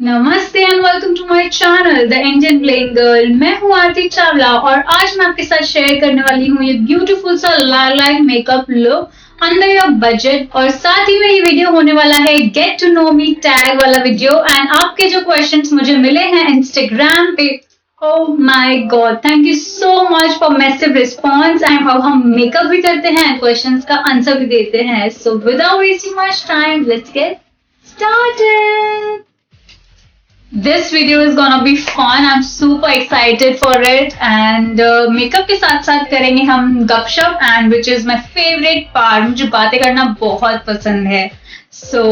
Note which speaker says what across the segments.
Speaker 1: नमस्ते and welcome to my channel the Indian bling girl. मैं हूँ आरती चावला और आज मैं आपके साथ शेयर करने वाली हूँ ये ब्यूटीफुल सा like makeup look under your budget. और साथ ही में ये वीडियो होने वाला है get to know me tag वाला वीडियो। एंड आपके जो क्वेश्चंस मुझे मिले हैं इंस्टाग्राम पे, oh my god, thank you so much for massive response and how हम मेकअप भी करते हैं, क्वेश्चंस का आंसर भी देते हैं। So without wasting much time let's get started. This video is gonna be fun. I'm super excited for it. And makeup के साथ साथ करेंगे हम गपशप, and which is my favorite part. मुझे बातें करना बहुत पसंद है. So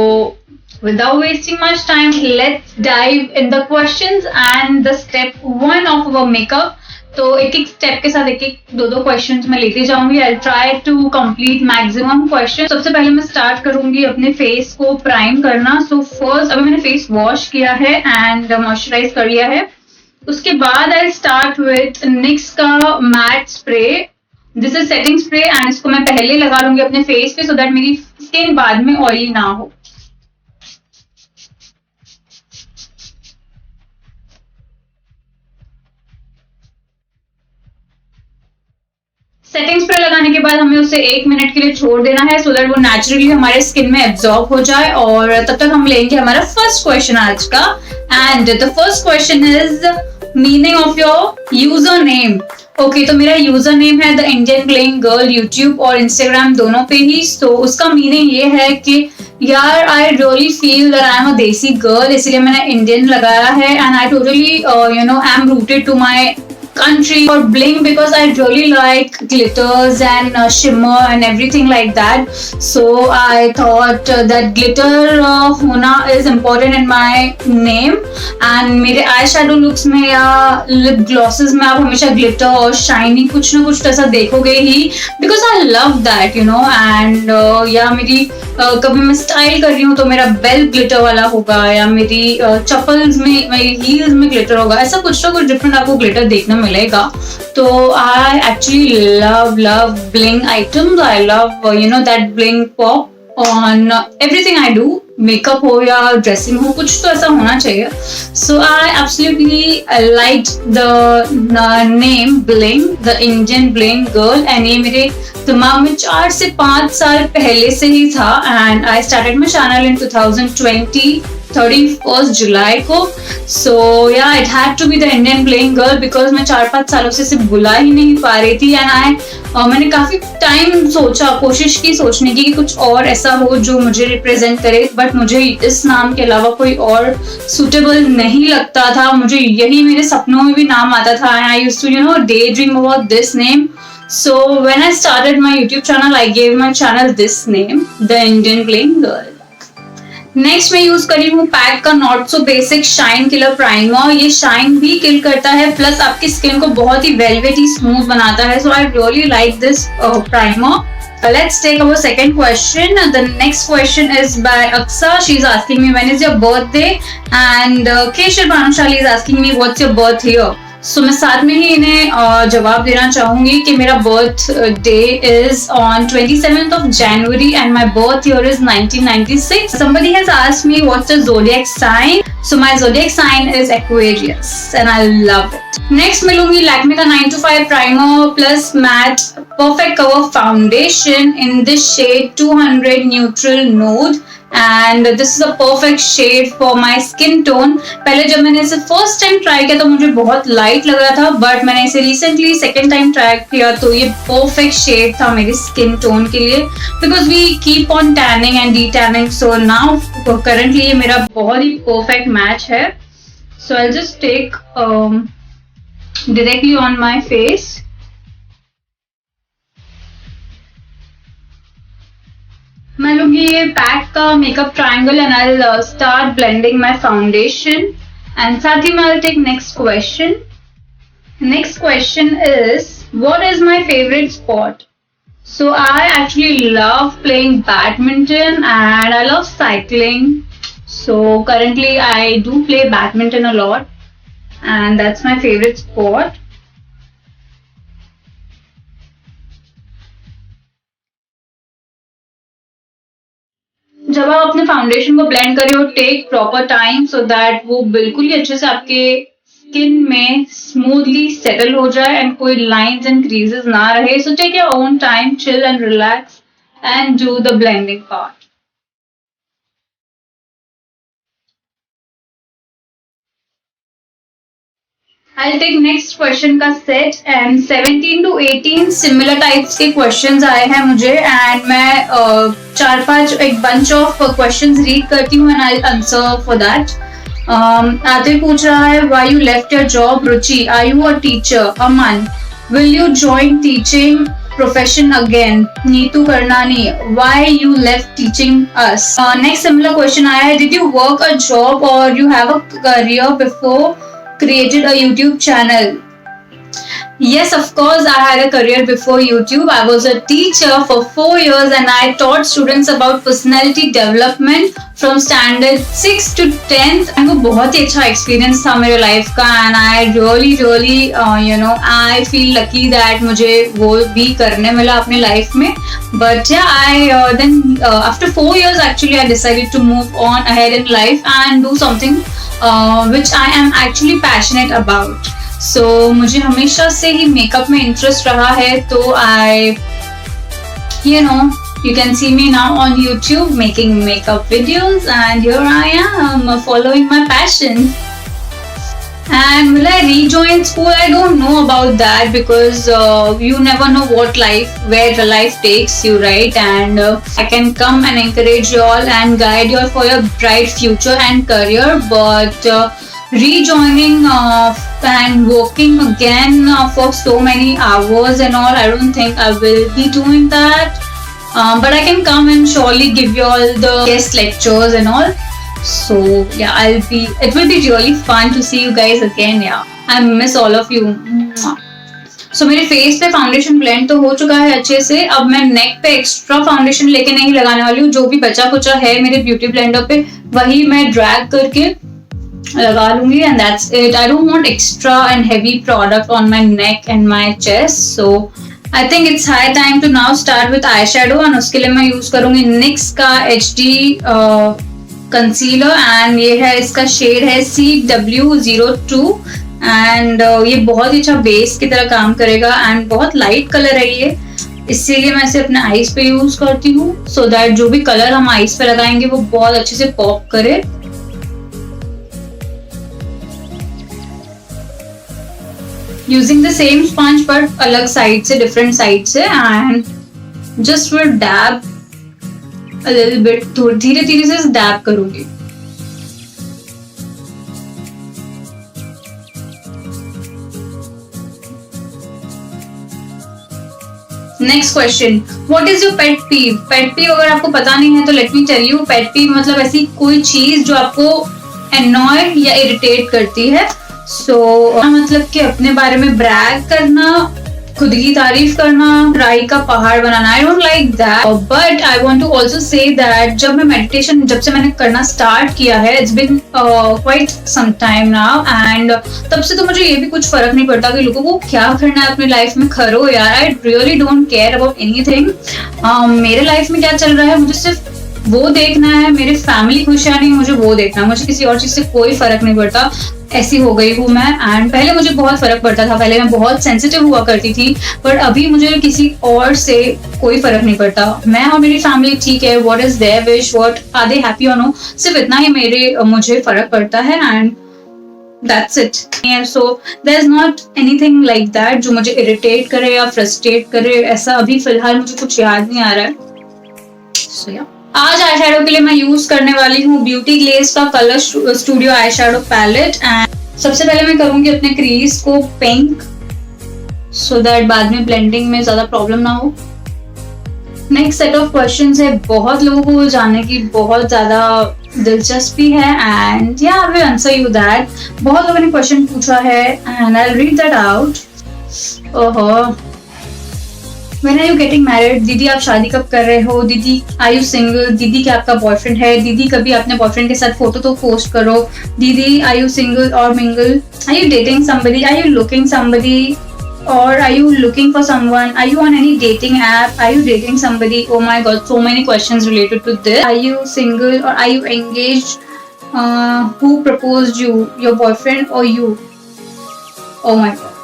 Speaker 1: without wasting much time, let's dive in the questions and the step one of our makeup. तो एक एक स्टेप के साथ एक एक दो क्वेश्चंस मैं लेते जाऊंगी। I try to complete maximum question. सबसे पहले मैं स्टार्ट करूंगी अपने फेस को प्राइम करना। सो फर्स्ट अभी मैंने फेस वॉश किया है एंड मॉइस्चराइज कर लिया है। उसके बाद आई स्टार्ट विथ निक्स का matte spray. This is setting spray and इसको मैं पहले लगा लूंगी अपने फेस पे सो दैट मेरी स्किन बाद में ऑयली ना हो। सेटिंग स्प्रे लगाने के बाद हमें उसे 1 मिनट के लिए छोड़ देना है सो दैट वो नेचुरली हमारे स्किन में एब्जॉर्ब हो जाए। और तब तक हम लेंगे हमारा फर्स्ट क्वेश्चन आज का। And the first question is meaning of your user name. Okay, तो मेरा यूजर नेम है the Indian bling girl, YouTube और इंस्टाग्राम दोनों पे ही। तो उसका मीनिंग ये है कि यार I really feel that I am a desi girl, इसलिए मैंने इंडियन लगाया है। And I totally I am rooted to my country or bling because I really like glitters and shimmer and everything like that. So I thought that glitter hona is important in my name. And मेरे eye shadow looks में या lip glosses में आप हमेशा glitter और shiny कुछ ना कुछ ऐसा देखोगे ही, because I love that you know. And yeah मेरी कभी मैं स्टाइल कर रही हूँ तो मेरा बेल्ट ग्लिटर वाला होगा, या मेरी चप्पल्स में, मेरी हील्स में ग्लिटर होगा। ऐसा कुछ ना कुछ डिफरेंट आपको ग्लिटर देखना मिलेगा। तो I actually love bling items. I love that bling pop on everything I do, makeup हो या ड्रेसिंग हो, कुछ तो ऐसा होना चाहिए। So I absolutely like the name bling, the Indian bling girl. And ये मेरे दिमाग में 4 से 5 साल पहले से ही था। And I started my channel in 2020 31 जुलाई को। So yeah it had to be the Indian bling girl because मैं 4-5 सालों से इसे बुला ही नहीं पा रही थी। एंड मैंने काफी टाइम सोचा, कोशिश की सोचने की कि कुछ और ऐसा हो जो मुझे रिप्रेजेंट करे, बट मुझे इस नाम के अलावा कोई और सुटेबल नहीं लगता था। मुझे यही मेरे सपनों में भी नाम आता था। And I used to daydream about this name. So when I started my YouTube channel, I gave my channel this name, The Indian Bling Girl. Next मैं यूज करी हूँ पैक का not so basic shine killer primer. ये shine भी किल करता है plus आपकी skin को बहुत ही वेलवेटी स्मूथ बनाता है। So I really like this primer. Let's take our second question. The next question is by Aksa. She's asking me when is your birthday, and Keshal Bhanushali is asking me what's your birth year. सो मैं साथ में ही इन्हें जवाब देना चाहूंगी कि मेरा birth day is on 27th of January and my birth year is 1996. Somebody has asked me what's the zodiac sign. So my zodiac sign is Aquarius and I love it. Next मिलूंगी लैक्मे का 9 to 5 primer plus matte perfect cover foundation in this shade 200 neutral nude. And this is a perfect shade for my skin tone. पहले जब मैंने इसे first time try किया तो मुझे बहुत लाइट लग रहा था, बट मैंने इसे रिसेंटली सेकेंड टाइम ट्राई किया तो ये परफेक्ट शेड था मेरी स्किन टोन के लिए, because we keep on tanning and de tanning. So now currently ये मेरा बहुत ही परफेक्ट मैच है। So I just take directly on my face. मैं लूंगी ये पैक का makeup triangle and I start blending my foundation. And साथ ही मैं I take next question. Next question is what is my favourite sport. So I actually love playing badminton and I love cycling. So currently I do play badminton a lot and that's my favorite sport. जब आप अपने foundation को blend कर रहे हो, take proper time so that वो बिल्कुल ही अच्छे से आपके स्किन में स्मूथली सेटल हो जाए एंड कोई लाइंस एंड क्रीजेस ना रहे. So take your own time, chill and relax and do the blending part. I'll take next question का set and 17 to 18 similar types के questions आए हैं मुझे and मैं 4-5 एक bunch of questions read करती हूँ and I'll answer for that. Atif पूछ रहा है why you left your job? Ruchi, are you a teacher? Aman, will you join teaching profession again? Neetu करनानी, why you left teaching us? Next similar question आया है, did you work a job or you have a career before created a YouTube channel? Yes, of course, I had a career before YouTube. I was a teacher for 4 years and I taught students about personality development from standard 6 to 10th. And वो बहुत ही अच्छा experience था मेरे life का and I really I feel lucky that मुझे वो भी करने मिला अपने life में. But yeah, I then after 4 years actually I decided to move on ahead in life and do something which I am actually passionate about. So मुझे हमेशा से ही मेकअप में इंटरेस्ट रहा है तो you can see me now on YouTube making makeup videos and here I am following my passion. And will I rejoin school? I don't know about that because you never know where the life takes you, right? And I can come and encourage you all and guide you all for your bright future and career, but rejoining and working again for so many hours and all, I don't think I will be doing that. But I can come and surely give you all the guest lectures and all. So yeah, it will be really fun to see you guys again. Yeah, I miss all of you. So मेरे face पे foundation blend तो हो चुका है अच्छे से. अब मैं नेक पे एक्स्ट्रा फाउंडेशन लेके नहीं लगाने वाली हूँ. जो भी बचा कुचा है मेरे ब्यूटी ब्लेंडर पे वही मैं ड्रैग करके लगा लूंगी and that's it. I don't want extra and heavy product on my neck and my chest. So I think it's high time to now start with eyeshadow and उसके लिए मैं use करूंगी NYX का HD concealer and ये है इसका shade है CW02 and ये बहुत ही अच्छा बेस की तरह काम करेगा एंड बहुत लाइट कलर है ये, इसीलिए मैं इसे अपने आईज पे यूज करती हूँ सो दैट जो भी कलर हम आईज पे लगाएंगे वो बहुत अच्छे से पॉप करे. Using the same sponge but अलग साइड से, डिफरेंट साइड से and just will dab a little bit, धीरे धीरे से डैब करूंगी. Next question, what is your pet peeve? Pet peeve अगर आपको पता नहीं है तो let me tell you. Pet peeve मतलब ऐसी कोई चीज जो आपको एनॉय या इरिटेट करती है. सो मतलब कि अपने बारे में ब्रैग करना, खुद की तारीफ करना, राई का पहाड़ बनाना. I don't like that but I want to also say that जब मैं मेडिटेशन जब से मैंने करना स्टार्ट किया है, it's been quite some time now and तब से तो मुझे ये भी कुछ फर्क नहीं पड़ता कि लोगों को क्या करना है अपनी लाइफ में, करो यार. I really don't care about anything. मेरे लाइफ में क्या चल रहा है मुझे सिर्फ वो देखना है, मेरी फैमिली खुश है नहीं मुझे वो देखना है, मुझे किसी और चीज से कोई फर्क नहीं पड़ता. ऐसी हो गई हूँ मैं एंड पहले मुझे बहुत फर्क पड़ता था, पहले मैं बहुत सेंसिटिव हुआ करती थी पर अभी मुझे किसी और से कोई फर्क नहीं पड़ता. मैं और मेरी फैमिली ठीक है, what is their wish, what are they happy और नो, सिर्फ इतना ही मुझे फर्क पड़ता है and that's it. So there is not anything like that जो मुझे इरिटेट करे या फ्रस्ट्रेट करे, ऐसा अभी फिलहाल मुझे कुछ याद नहीं आ रहा है. सो या आज आई शैडो के लिए मैं यूज करने वाली हूँ ब्यूटी ग्लेज का colour studio eye shadow palette and सबसे पहले मैं करूंगी अपने क्रीज को पिंक सो दैट बाद में ब्लेंडिंग में ज्यादा प्रॉब्लम ना हो. नेक्स्ट सेट ऑफ क्वेश्चंस है, बहुत लोगों को जानने की बहुत ज्यादा दिलचस्पी है and yeah I will answer you that. बहुत लोगों ने क्वेश्चन पूछा है and I will read that out. ओहो, When are you getting married? दीदी आप शादी कब कर रहे हो? दीदी are you single? दीदी क्या आपका बॉयफ्रेंड है? दीदी कभी अपने बॉयफ्रेंड के साथ फोटो तो पोस्ट करो. दीदी are you single or mingle? Are you dating somebody? Are you looking somebody? or are you looking for someone? Are you on any dating app? Are you dating somebody? Oh my god, so many questions related to this. Are you single or are you engaged? Who proposed you, your boyfriend or you? Oh my god.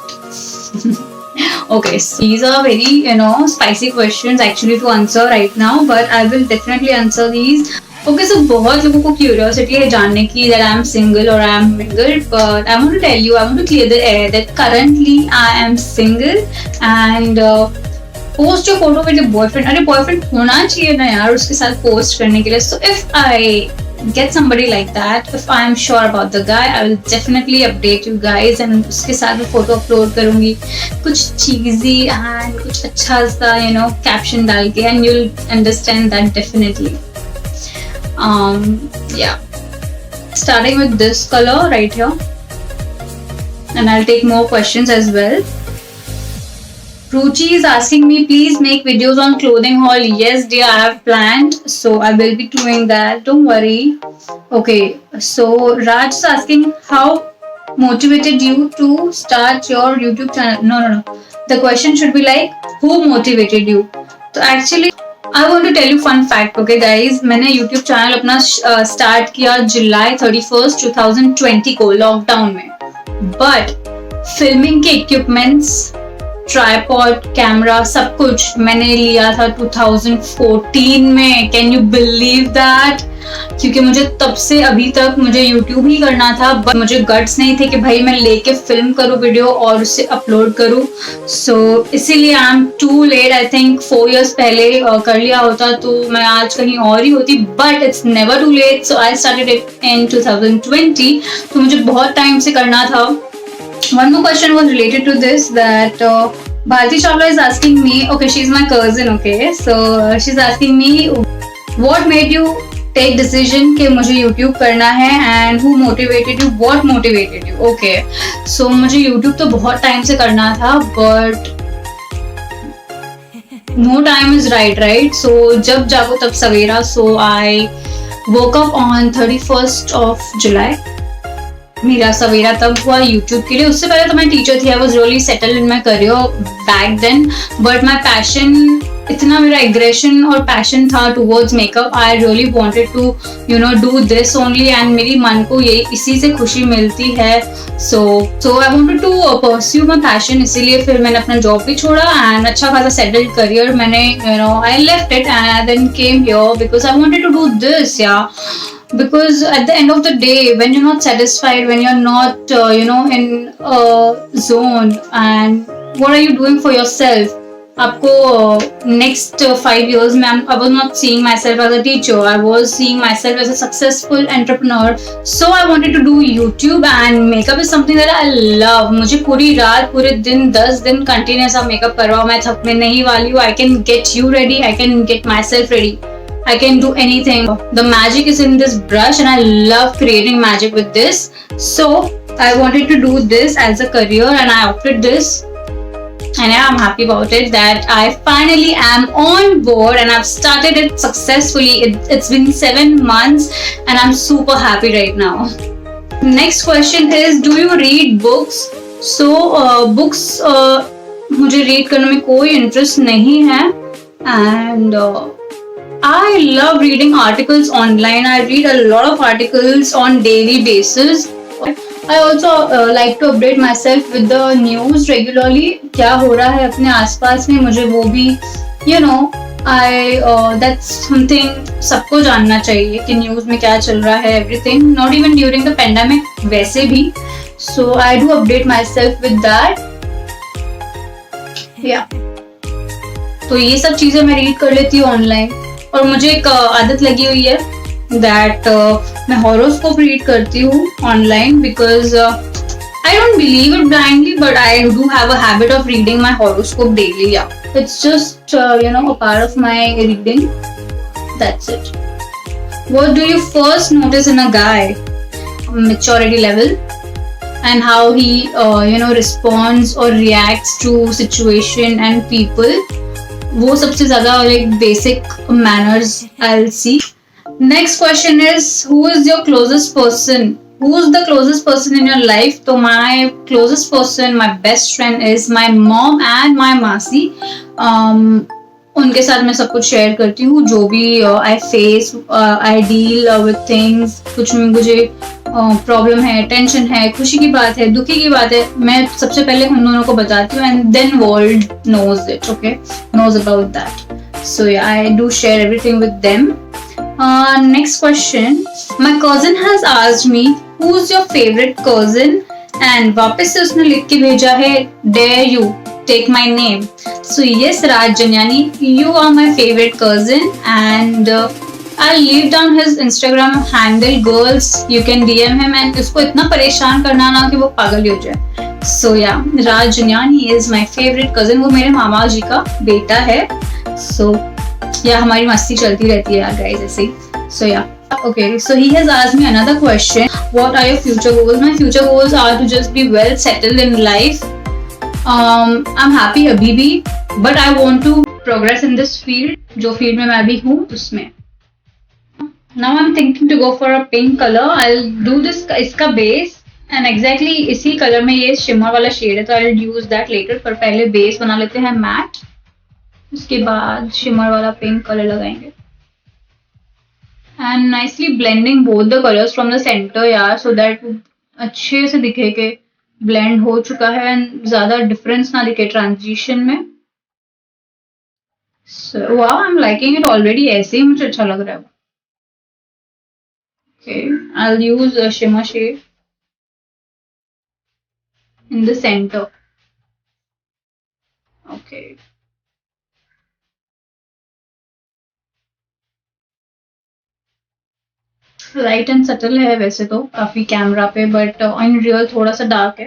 Speaker 1: Okay, so these are very, spicy questions actually to answer right now, but I will definitely answer these. Okay, so बहुत लोगों को curiosity है जानने की that I'm single or I'm mingled, but I want to tell you, I want to clear the air that currently I am single and post your photo with your boyfriend. अरे boyfriend होना चाहिए ना यार उसके साथ post करने के लिए. So if I get somebody like that, if I am sure about the guy, I will definitely update you guys and उसके साथ मैं photo upload करूँगी कुछ cheesy and कुछ अच्छा सा caption डाल के, and you'll understand that definitely. Yeah, starting with this color right here, and I'll take more questions as well. Ruchi is asking me, please make videos on clothing haul. Yes dear, I have planned, so I will be doing that, don't worry. Okay, so Raj is asking, how motivated you to start your YouTube channel? No, the question should be like, who motivated you? So actually I want to tell you fun fact, okay guys, मैंने YouTube channel अपना start किया जुलाई 31st 2020 को lockdown में, but filming के equipments, tripod, camera, सब कुछ मैंने लिया था 2014 में. Can you believe that? क्योंकि मुझे तब से अभी तक मुझे YouTube ही करना था, बट मुझे गट्स नहीं थे कि भाई मैं लेके फिल्म करूँ वीडियो और उसे अपलोड करूँ. सो इसीलिए I am too late. I think 4 years पहले कर लिया होता तो मैं आज कहीं और ही होती, but it's never too late. So I started it in 2020. तो मुझे बहुत टाइम से करना था. One more question was related to this, that Bharti Chawla is asking me, okay, she's my cousin, okay, so she's asking me, what made you take decision कि मुझे YouTube करना है, and who motivated you, what motivated you? Okay, so मुझे YouTube तो बहुत time से करना था, but no time is right, so जब जागो तब सवेरा. So I woke up on 31st of July. मेरा सवेरा तब हुआ YouTube के लिए. उससे पहले तो मैं टीचर थी. I was really settled in my career back then, but my passion, इतना मेरा एग्रेशन और पैशन था towards makeup. I really wanted to do this only, and मेरी मन को ये इसी से खुशी मिलती है. So I wanted to pursue my passion. इसीलिए फिर मैंने अपना जॉब भी छोड़ा एंड अच्छा खासा सेटल्ड करियर मैंने I left it and then came here because I wanted to do this. Yeah because at the end of the day, when you're not satisfied, when you're not in a zone, and what are you doing for yourself? आपको next 5 years में I was not seeing myself as a teacher. I was seeing myself as a successful entrepreneur. So I wanted to do YouTube, and makeup is something that I love. मुझे पूरी रात पूरे दिन 10 दिन continuous आप makeup करवाओ, मैं थकने नहीं वाली हूँ. I can get you ready, I can get myself ready. I can do anything. The magic is in this brush and I love creating magic with this. So I wanted to do this as a career and I opted this. And yeah, I'm happy about it that I finally am on board and I've started it successfully. It's been 7 months and I'm super happy right now. Next question is, do you read books? So books मुझे read करने में कोई interest नहीं है, and I love reading articles online. I read a lot of articles on daily basis. I also like to update myself with the news regularly. क्या हो रहा है अपने आसपास में, मुझे वो भी that's something सबको जानना चाहिए कि न्यूज़ में क्या चल रहा है. Everything, not even during the pandemic, वैसे भी. So I do update myself with that. Yeah. तो ये सब चीज़ें मैं रीड कर लेती हूँ ऑनलाइन. और मुझे एक आदत लगी हुई है दैट मैं हॉरोस्कोप रीड करती हूँ online, because I don't believe it blindly, but I do have a habit of reading my horoscope daily. Yeah it's just a part of my reading. That's it. What do you first notice in a guy? Maturity level and how he responds or reacts to situation and people. वो सबसे ज़्यादा like basic manners I'll see. Next question is, who is your closest person? who's the closest person in your life? तो my closest person, my best friend is my mom and my मासी. उनके साथ मैं सब कुछ share करती हूँ, जो भी I face, I deal with things, कुछ मुझे प्रॉब्लम है, टेंशन है, खुशी की बात है, दुखी की बात है, मैं सबसे पहले उन दोनों को बताती हूँ, and then world knows it, okay, knows about that. So yeah, I do share everything with them. Next question. My cousin has asked me who's your favorite cousin, and वापस से उसने लिख के भेजा है dare you take my name. So yes, Raj Janyani, you are my favorite cousin, and I'll leave down his Instagram handle. Girls, you can DM him, and उसको इतना परेशान करना ना कि वो पागल हो जाए. So yeah, Raj Janyani is my favorite cousin. वो मेरे मामा जी का बेटा है. So या हमारी मस्ती चलती रहती है यार गाइस ऐसे ही. So yeah, okay, so he has asked me another question. What are your future goals? My future goals are to just be well settled in life. I'm happy अभी भी, but I want to progress in this field, जो field में मैं अभी हूँ उसमें. Now I'm thinking to go for a pink color. I'll do this, इसका base, and exactly इसी color में ये shimmer वाला shade है, तो I'll use that later. पर पहले base बना लेते हैं matte, उसके बाद शिमर वाला पिंक कलर लगाएंगे, and nicely blending both the colours from the centre यार, सो दैट अच्छे से दिखे कि ब्लेंड हो चुका है एंड ज्यादा डिफरेंस ना दिखे ट्रांजिशन में. So wow, I am liking it already, ऐसे ही मुझे अच्छा लग रहा है. Okay, I will use shimmer shade in the centre. Okay, light and subtle है वैसे तो काफी कैमरा पे, बट इन रियल थोड़ा सा डार्क है.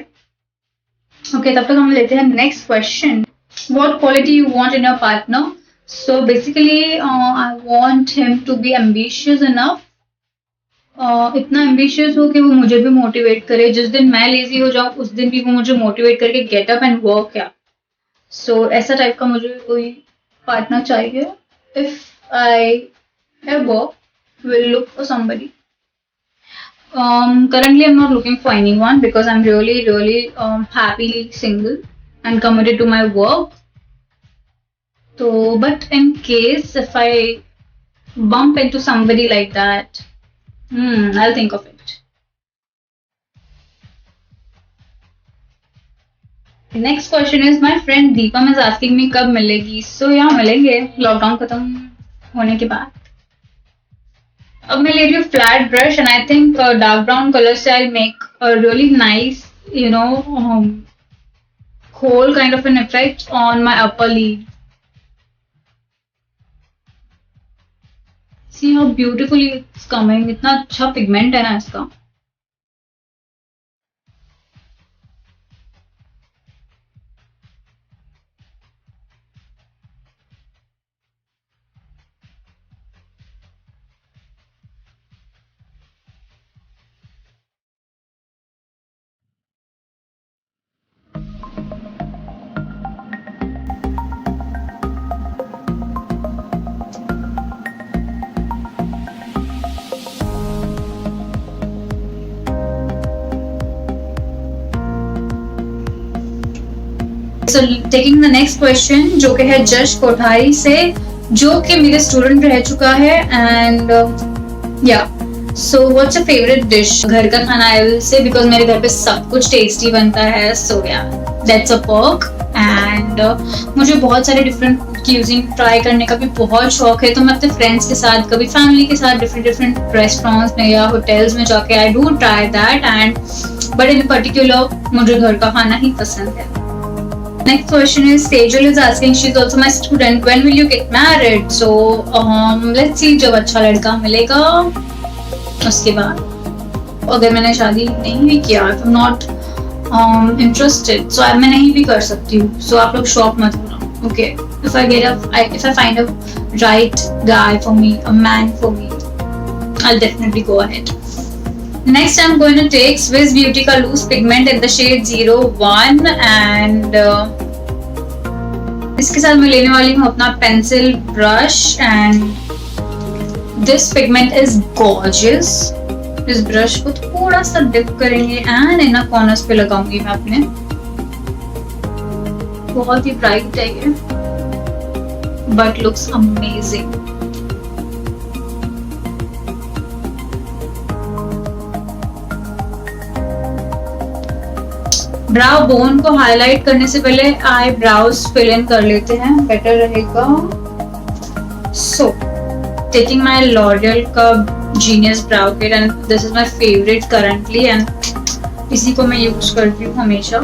Speaker 1: ओके, तब तक हम लेते हैं next question. What quality you want in your partner? So basically I want him to be ambitious enough, इतना एम्बिशियस हो कि वो मुझे भी मोटिवेट करे. जिस दिन मैं लेजी हो जाऊं उस दिन भी वो मुझे मोटिवेट करके गेट अप एंड वर्क या. सो ऐसा टाइप का मुझे कोई पार्टनर चाहिए. If I ever will look for somebody. Currently I'm not looking for anyone because I'm really happily single and committed to my work. So, but in case if I bump into somebody like that, I'll think of it. Next question is my friend Deepam is asking me कब मिलेगी. So yeah, मिलेंगे lockdown खत्म होने के बाद. अब मैं ले रही हूँ flat brush, and I think dark brown colour से I make a really nice, you know, whole kind of an effect on my upper lid. See how beautifully it's coming. इतना अच्छा पिगमेंट है ना इसका. So taking the next question, जो कि है जश कोठारी से, जो कि मेरे स्टूडेंट रह चुका है. एंड या, so what's your favourite dish? घर का खाना आई विल से, बिकॉज मेरे घर पे सब कुछ टेस्टी बनता है. सो या, दैट्स अ पर्क. एंड मुझे बहुत सारे डिफरेंट क्यूजिन ट्राई करने का भी बहुत शौक है, तो मैं अपने फ्रेंड्स के साथ, कभी फैमिली के साथ डिफरेंट रेस्टोरेंट्स में या होटल्स में जाके I do try that. And but in particular मुझे घर का खाना ही पसंद है. Next question is Sejal is asking, she's also my student, when will you get married? So let's see, जब अच्छा लड़का मिलेगा उसके बाद. अगर मैंने शादी नहीं भी किया, if I'm not interested, so मैं नहीं भी कर सकती हूँ. So आप लोग शॉक मत होना. Okay, if I find a right guy for me, a man for me, I'll definitely go ahead. Next I'm going to take Swiss Beauty का loose pigment in the shade 01, and इसके साथ मैं लेने वाली हूँ अपना pencil brush, and this pigment is gorgeous. इस brush को थोड़ा सा डिप करेंगे एंड इनर कॉर्नर्स पे लगाऊंगी मैं अपने। बहुत ही ब्राइट है ये, but looks amazing. Brow bone को हाईलाइट करने से पहले आई ब्राउज फिल इन कर लेते हैं, बेटर रहेगा। सो टेकिंग माई लॉरियल का genius brow kit and this is my favourite currently and इसी को मैं यूज करती हूँ हमेशा।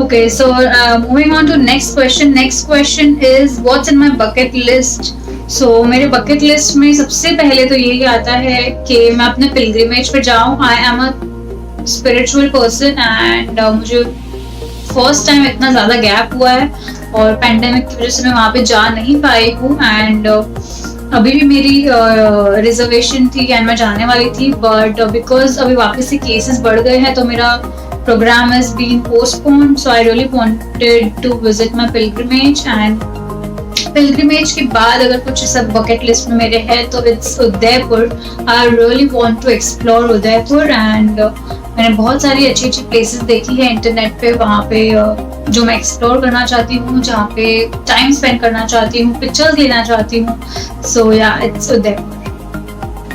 Speaker 1: Okay, so moving on to next question. Next question is what's in my bucket list. So मेरे bucket list में सबसे पहले तो यही आता है कि मैं अपने पिलग्रिमेज पे जाऊँ। आई am a spiritual person and मुझे फर्स्ट टाइम इतना ज़्यादा गैप हुआ है और पैंडेमिक की वजह से मैं वहाँ पे जा नहीं पाई हूँ एंड अभी भी मेरी रिजर्वेशन थी एंड मैं जाने वाली थी, बट बिकॉज अभी वापस से केसेस बढ़ गए हैं तो मेरा programme has been postponed. So I really wanted to visit my pilgrimage and pilgrimage के बाद अगर कुछ सब बकेट लिस्ट में मेरे है तो it's Udaipur. I really want to explore Udaipur and मैंने बहुत सारी अच्छी अच्छी प्लेसेस देखी है इंटरनेट पे, वहाँ पे जो मैं एक्सप्लोर करना चाहती हूँ, जहाँ पे टाइम स्पेंड करना चाहती हूँ, पिक्चर्स लेना चाहती हूँ। सो या इट्स उदयपुर।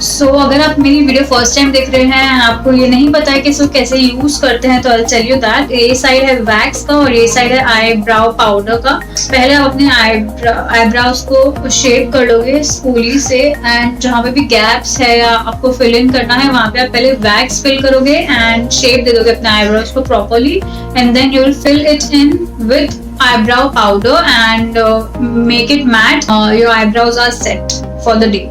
Speaker 1: सो अगर आप मेरी वीडियो फर्स्ट टाइम देख रहे हैं, आपको ये नहीं पता है कि इसको कैसे यूज करते हैं, तो आई टेल यू दैट ये साइड है वैक्स का और ये साइड है आईब्राउ पाउडर का। पहले आप अपने आईब्राउज को शेप कर लोगे स्पूली से एंड जहाँ पे भी गैप्स है या आपको फिल इन करना है वहाँ पे आप पहले वैक्स फिल करोगे एंड शेप दे दोगे अपने आईब्राउज को properly and then you will fill it in with eyebrow powder and make it matte. Your eyebrows are set for the day.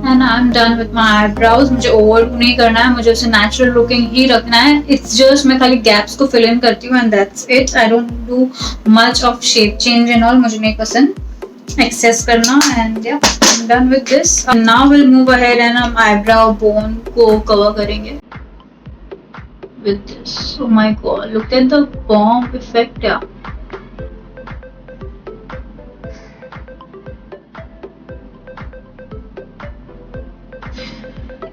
Speaker 1: And I'm done with my eyebrows. मुझे over नहीं करना है, मुझे उसे नेचुरल लुकिंग ही रखना है। It's just मैं खाली गैप्स को फिल इन करती हूँ and that's it. I don't do much of shape change and all. मुझे नहीं पसंद एक्सेस करना and yeah, I'm done with this. Now we'll move ahead and हम eyebrow bone को कवर करेंगे with this. Oh my god, look at the bomb effect. Yeah.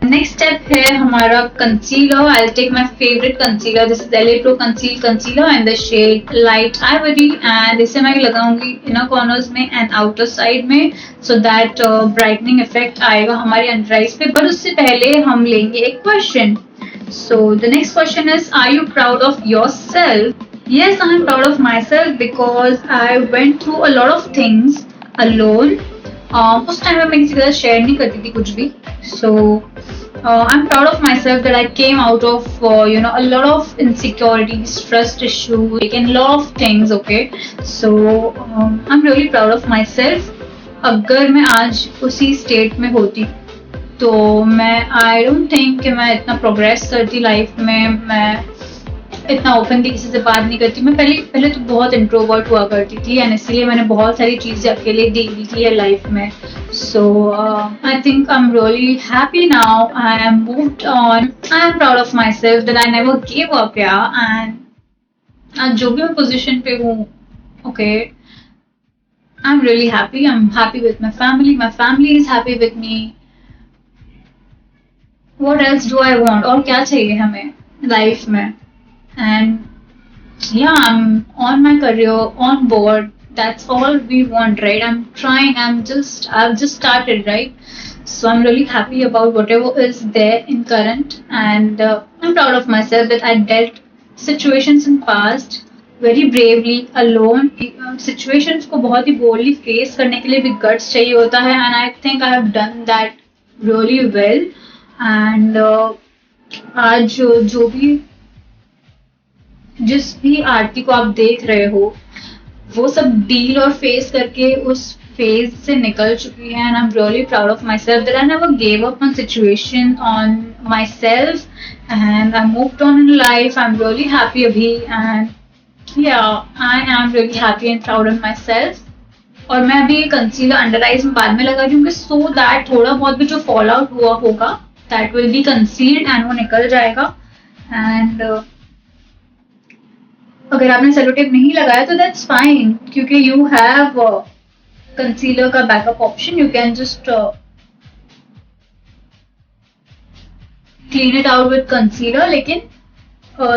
Speaker 1: Next step है हमारा concealer. I will take my favourite concealer, this is LA Pro Conceal concealer and the shade light ivory and इसे मैं लगाऊंगी inner corners में and outer side में so that brightening effect आएगा हमारे under eyes पे। बट उससे पहले हम लेंगे एक question. So the next question is, are you proud of yourself? Yes, I am proud of myself because I went through a lot of things alone. उस time में मैं किसी के साथ शेयर नहीं करती थी कुछ भी. So I'm proud of myself that I came out of a lot of insecurities, trust issues, and a lot of things. Okay, so I'm really proud of myself. अगर मैं आज उसी स्टेट में होती तो मैं आई डोंट थिंक कि मैं इतना प्रोग्रेस करती लाइफ में, मैं इतना ओपनली किसी से बात नहीं करती. मैं पहले तो बहुत इंट्रोवर्ट हुआ करती थी एंड इसीलिए मैंने बहुत सारी चीज़ें अकेले डील की है लाइफ में. So I think I am really happy now. I am moved on. I am proud of myself that I never give up. And आज जो भी मैं पोजिशन पे हूँ, okay, I'm really happy. I'm happy with my family. My family is happy with me. What else do I want? और क्या चाहिए हमें लाइफ में? And yeah, I'm on my career, on board. That's all we want, right? I'm trying. I've just started, right? So I'm really happy about whatever is there in current, and I'm proud of myself that I dealt situations in past very bravely alone. Situations को बहुत ही boldly face करने के लिए भी guts चाहिए होता है, and I think I have done that really well. And आज जो भी जिस भी आरती को आप देख रहे हो वो सब डील और फेस करके उस फेज से निकल चुकी है. And I am really proud of myself that I never gave up on situation, on myself, and I moved on in life. I am really happy अभी. And yeah, I am really happy and proud of myself. और मैं अभी concealer under eyes में बाद में लगा रही हूँ सो दैट थोड़ा बहुत भी जो फॉल आउट हुआ होगा that will be concealed and वो निकल जाएगा. एंड अगर आपने सेलो टेप नहीं लगाया तो दैट्स फाइन, क्योंकि यू हैव कंसीलर का backup option. You can just clean it out with concealer. लेकिन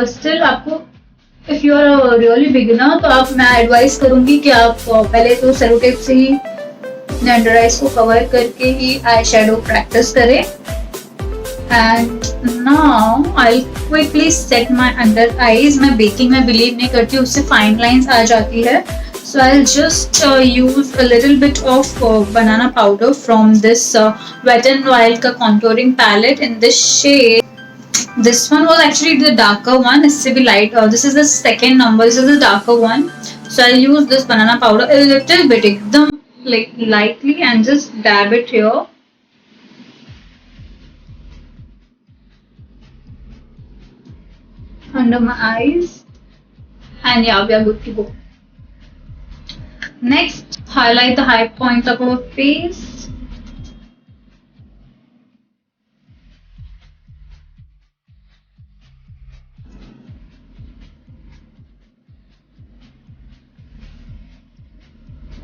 Speaker 1: स्टिल आपको, if you are really beginner, तो आप, मैं एडवाइस करूंगी कि आप पहले तो सेलो टेप से ही अपने अंडर आइज को कवर करके ही आई शेडो प्रैक्टिस करें. And now I quickly set my under eyes. मैं बेकिंग में बिलीव नहीं करती, उससे फाइन लाइंस आ जाती है. So I'll just use a little bit of banana powder from this Wet n Wild का contouring palette in this shade. This one was actually the darker one. इससे भी light. This is the second number. This is the darker one. So I'll use this banana powder a little bit, एकदम like lightly, and just dab it here. Under my eyes, and yeah, we are good to go. Next, highlight the high points of our face.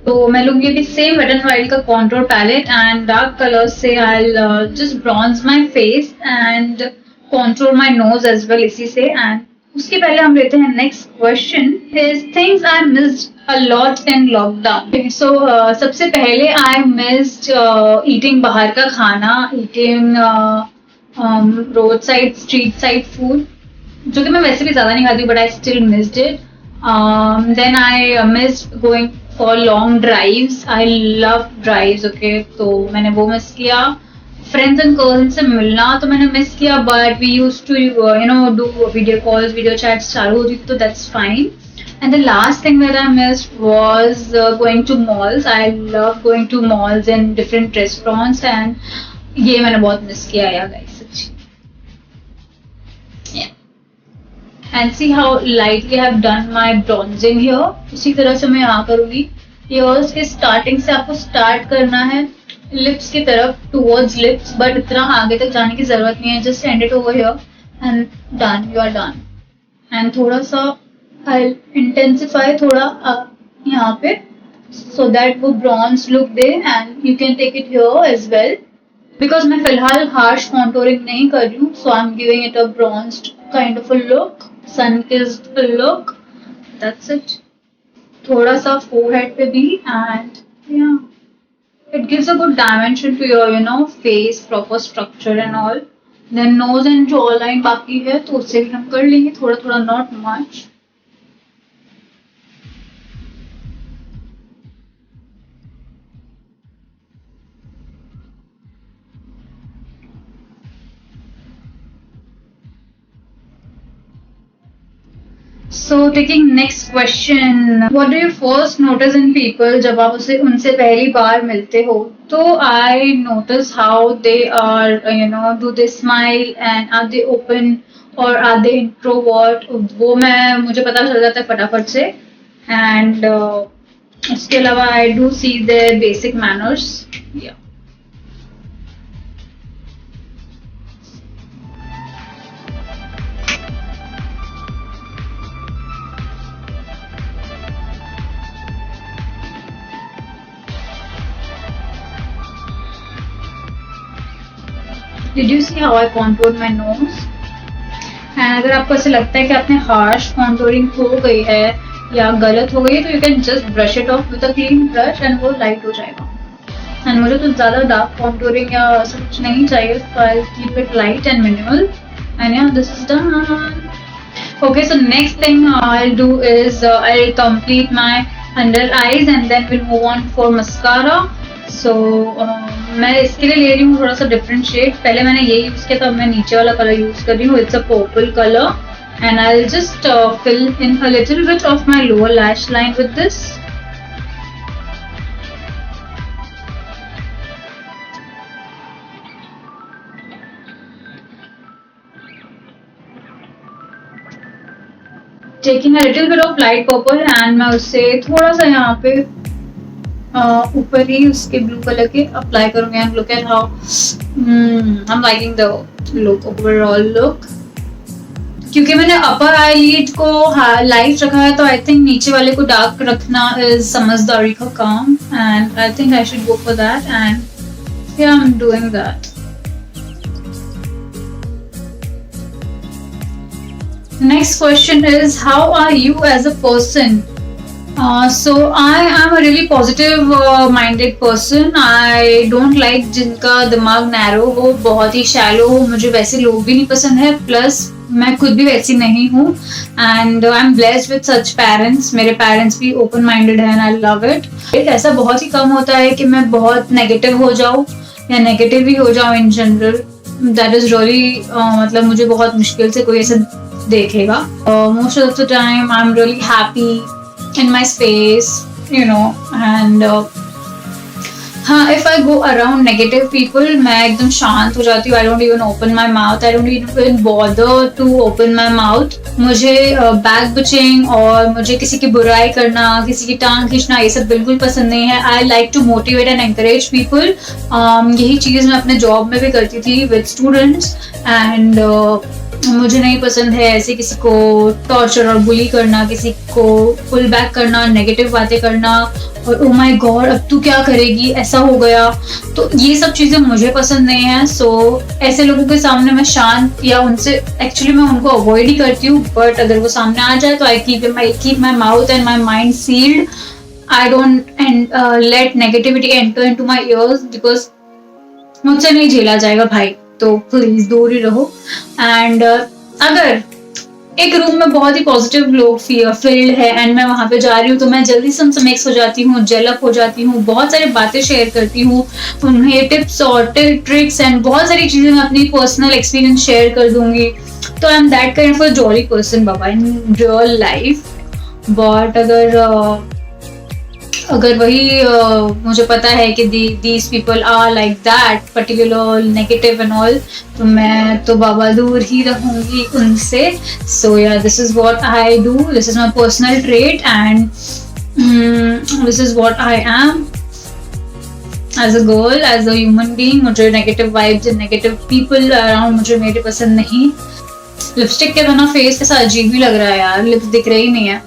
Speaker 1: तो मैं लूंगी अभी same wet and wild का contour palette, and dark colour से I just bronze my face and contour my nose as well इसी से. एंड उसके पहले हम लेते हैं next question, is things I missed a lot in lockdown. So सबसे पहले I missed eating बाहर का खाना, eating roadside street side food, जो कि मैं वैसे भी ज़्यादा नहीं खाती, but I still missed it. Then I missed going for long drives. I love drives, okay? तो मैंने वो मिस किया. Friends and cousins से मिलना तो मैंने मिस किया, but we used to do video calls, video chats चालू होती थी, तो that's fine. And the last thing that I missed was going to malls. I love going to malls and different restaurants, and ये मैंने बहुत miss किया यार guys, सच्ची. Yeah. And see how lightly I have done my bronzing here. उसी तरह से मैं यहाँ करूँगी. Ears के starting से आपको start करना है lips की तरफ, towards lips, but इतना आगे तक जाने की जरूरत नहीं है. Just end it over here and done. You are done. And थोड़ा सा I'll intensify थोड़ा यहाँ पे, so that वो bronze look they, and you can take it here as well. Because मैं फिलहाल harsh contouring नहीं कर रही हूँ, so I'm giving it a bronzed kind of a look, sun-kissed look. That's it. थोड़ा सा forehead पे भी, and yeah, it gives a good dimension to your face, proper structure and all. Then nose and jawline बाकी है, तो उससे भी हम कर लेंगे थोड़ा थोड़ा, not much. So taking next question, what do you first notice in people जब आप उनसे पहली बार मिलते हो? तो I notice how they are, do they smile and are they open or are they introvert? वो मुझे पता चल जाता है फटाफट से. And इसके अलावा I do see their basic manners. Yeah. Did you see how I contoured my nose? And अगर आपको ऐसे लगता है कि आपने harsh contouring हो गई है या गलत हो गई है, तो you can just brush it off with a clean brush and वो light हो जाएगा. And मुझे तो ज़्यादा dark contouring या ऐसा कुछ नहीं चाहिए, so I'll keep it light and minimal. And yeah, this is done. Okay, so next thing I'll do is I'll complete my under eyes and then we'll move on for mascara. So मैं इसके लिए ले रही हूँ थोड़ा सा different shade. पहले मैंने ये यूज किया था, मैं नीचे वाला कलर यूज कर रही हूँ. It's a purple colour, and I will just fill in a little bit of my lower lash line with this. Taking a little bit of light purple, and मैं उससे थोड़ा सा यहाँ पे ऊपर ही उसके ब्लू कलर के अप्लाई करूंगी. And look at how I am liking the look, overall look. क्योंकि मैंने अपर आईलिड को लाइट रखा है, तो आई थिंक नीचे वाले को डार्क रखना इज समझदारी का काम, and I think I should go for that, and yeah I am doing that. Next question is, how are you as a person? So I am a really positive minded person. I don't like जिनका दिमाग narrow हो, बहुत ही shallow हो. मुझे वैसे लोग भी नहीं पसंद है. प्लस मैं खुद भी वैसी नहीं हूँ. And I am blessed with such parents. मेरे पेरेंट्स भी ओपन माइंडेड है एंड आई लव इट. ऐसा बहुत ही कम होता है कि मैं बहुत नेगेटिव हो जाऊँ या नेगेटिव ही हो जाऊँ in general. That is really मतलब मुझे बहुत मुश्किल से कोई ऐसा देखेगा. Most of the time I'm really happy in my space, you know, and हाँ, if I go around negative people, मैं एकदम शांत हो जाती हूँ. I don't even open my mouth. I don't even bother to open my mouth. मुझे back bitching और मुझे किसी की बुराई करना, किसी की टांग खींचना, ये सब बिल्कुल पसंद नहीं है. I like to motivate and encourage people. यही चीज़ मैं अपने जॉब में भी करती थी with students, and मुझे नहीं पसंद है ऐसे किसी को टॉर्चर और बुली करना, किसी को पुल बैक करना, नेगेटिव बातें करना, और ओ माय गॉड अब तू क्या करेगी, ऐसा हो गया. तो ये सब चीज़ें मुझे पसंद नहीं है. सो ऐसे लोगों के सामने मैं शांत, या उनसे एक्चुअली मैं उनको अवॉइड ही करती हूँ. बट अगर वो सामने आ जाए तो I keep my mouth and my mind sealed. I don't let negativity enter into my ears, because मुझसे नहीं झेला जाएगा भाई. तो प्लीज दूर ही रहो. एंड अगर एक रूम में बहुत ही पॉजिटिव लोग फील्ड है एंड मैं वहां पे जा रही हूँ, तो मैं जल्दी से उनसे मिक्स हो जाती हूँ, जेलअप हो जाती हूँ, बहुत सारी बातें शेयर करती हूँ, उन्हें टिप्स और ट्रिक्स एंड बहुत सारी चीजें मैं अपनी पर्सनल एक्सपीरियंस शेयर कर दूंगी. तो I am that kind of a jolly person बाबा इन रियल लाइफ. बट अगर वही मुझे पता है कि these people are like that particular negative and all, तो मैं तो बाबा दूर ही रहूंगी उनसे. So yeah this is what I do. This is my personal trait and this is what I am as a girl, as a human being. मुझे negative vibes and negative people around मुझे मेरे पसंद नहीं. Lipstick के बिना face कैसा अजीब ही लग रहा है यार, लिप्स दिख रही नहीं है.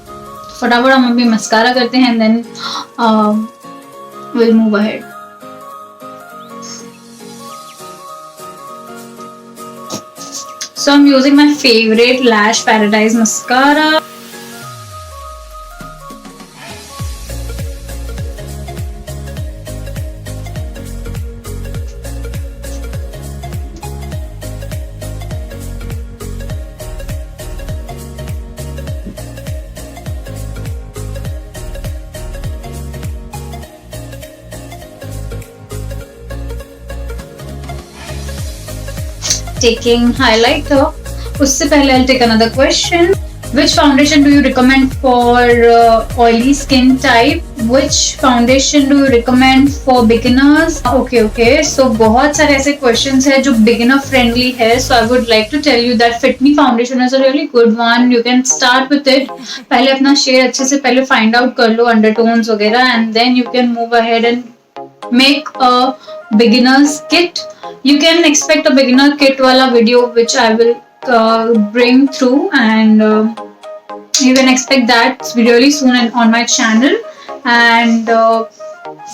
Speaker 1: फटाफट हम अभी मस्कारा करते हैं and then will move ahead. So I'm using my favorite Lash Paradise mascara. Taking highlighter. उससे पहले I'll take another question. Which foundation do you recommend for oily skin type? Which foundation do you recommend for beginners? Okay. So बहुत सारे ऐसे questions हैं जो beginner friendly है. So I would like to tell you that Fit Me foundation is a really good one. You can start with it. पहले अपना shade अच्छे से पहले find out कर लो undertones वगैरह, and then you can move ahead and make a beginner's kit. You can expect a beginner kit wala video which I will bring through, and you can expect that really soon on my channel. And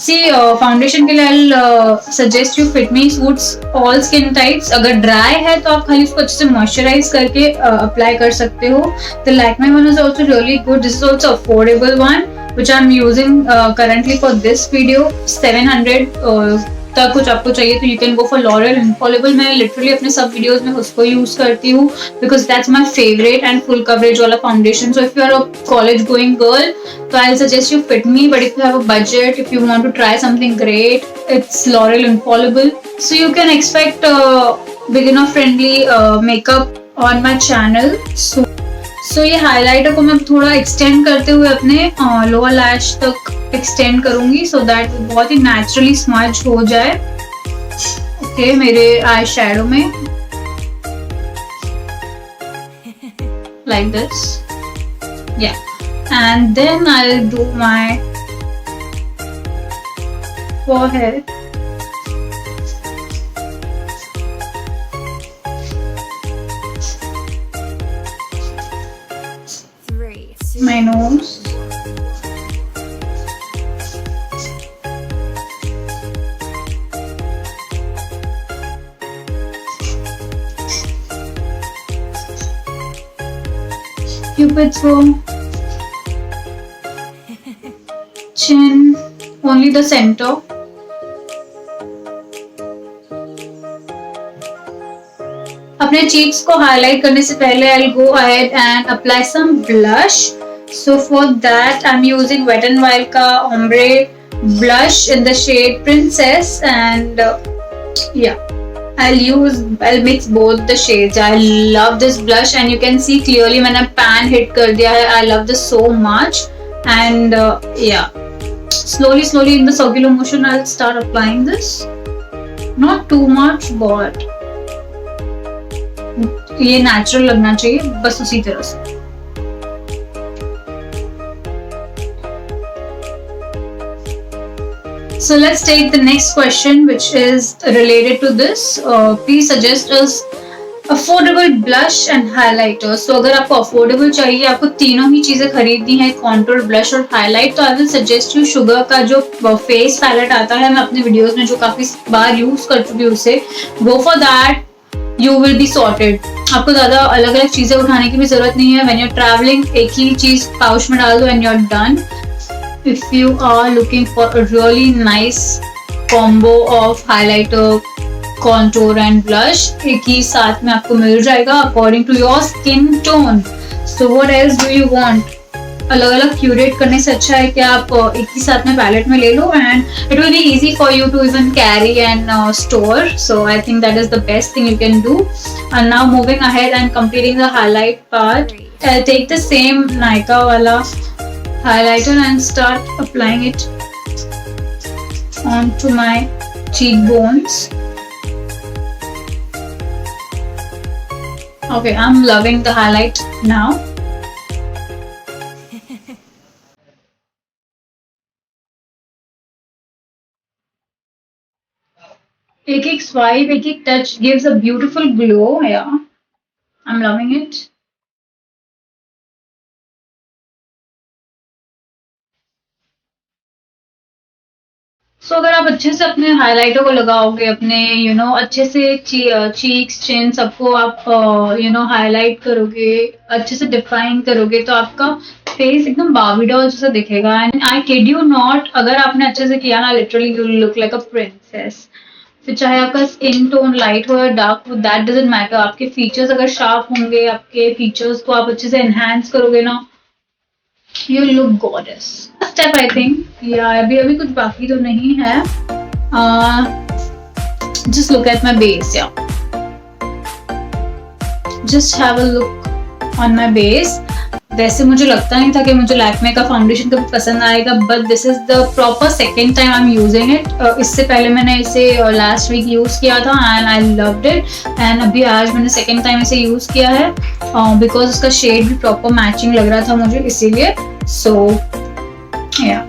Speaker 1: see, foundation के लिए I'll suggest you Fit Me suits all skin types. अगर dry है तो आप खाली उसको अच्छे से moisturize करके apply कर सकते हो. The Lakme one is also really good. This is also affordable one which I'm using currently for this video. 700 तक कुछ आपको चाहिए तो you can go for L'Oreal infallible. मैं लिटरली अपने सब वीडियोस में उसको यूज करती हूँ because that's my favourite and full coverage वाला foundation. So if you are a college going girl तो I suggest you Fit Me. But if you have a budget, if you want to try something great, it's L'Oreal infallible. So you can expect beginner friendly makeup on my channel. सो ये highlighter को मैं थोड़ा extend करते हुए अपने lower lash तक extend करूंगी so that बहुत ही नेचुरली स्मज हो जाए. ओके, मेरे आई शैडो में like this, yeah, and then I will do my forehead. my nose. Cupid's bow. Chin, only the center. अपने cheeks को highlight करने से पहले I'll go ahead and apply some blush. So for that I'm using Wet n Wild का ombre blush in the shade Princess, and yeah, I'll mix both the shades. I love this blush and you can see clearly मैंने pan hit कर दिया है. I love this so much, and yeah, slowly in the circular motion I'll start applying this. Not too much, but ये natural लगना चाहिए, बस उसी तरह से. So let's take the next question, which is related to this. Please suggest us affordable blush and highlighters. तो अगर आपको अफोर्डेबल चाहिए, आपको तीनों ही चीजें खरीदनी है, कॉन्टूर, ब्लश और हाईलाइट, तो I will suggest you sugar का जो फेस पैलेट आता है. मैं अपने वीडियोस में जो काफी बार यूज कर चुकी हूँ उसे. गो for that, you will be sorted. आपको ज्यादा अलग अलग चीजें उठाने की भी जरूरत नहीं है. व्हेन यू आर ट्रैवलिंग, एक ही चीज पाउच में डाल दो and you are done. If you are looking for a really nice combo of highlighter, contour and blush, एक ही साथ में आपको मिल जाएगा according to your skin tone. So what else do you want? अलग अलग क्यूरेट करने से अच्छा है कि आप एक ही साथ में पैलेट में ले लो, and it will be easy for you to even carry and store. So I think that is the best thing you can do. And now moving ahead and completing the highlight part, I'll take the same Nykaa wala highlighter and start applying it onto my cheekbones. Okay, I'm loving the highlight now. एक एक swipe, एक एक touch gives a beautiful glow. Yeah, I'm loving it. सो अगर आप अच्छे से अपने highlighter को लगाओगे, अपने अच्छे से चीक्स, चिन सबको आप हाईलाइट करोगे, अच्छे से डिफाइन करोगे, तो आपका फेस एकदम बार्बी डॉल जैसा दिखेगा. And I kid you not, अगर आपने अच्छे से किया ना, literally you look like a princess. फिर चाहे आपका स्किन टोन लाइट हो या डार्क हो, दैट डजंट मैटर. आपके फीचर्स अगर शार्प होंगे, आपके फीचर्स को आप अच्छे से एनहांस करोगे ना, you look goddess. Step I think, yeah, अभी कुछ बाकी तो नहीं है. Just look at my base, yeah. Just have a look on my base. वैसे मुझे लगता नहीं था कि मुझे लैक्मे का फाउंडेशन कभी पसंद आएगा, but this is the proper second time I am using it. इससे पहले मैंने इसे लास्ट वीक यूज किया था and I loved it. And अभी आज मैंने सेकेंड टाइम इसे यूज किया है बिकॉज उसका शेड भी प्रॉपर मैचिंग लग रहा था मुझे, इसीलिए. सो या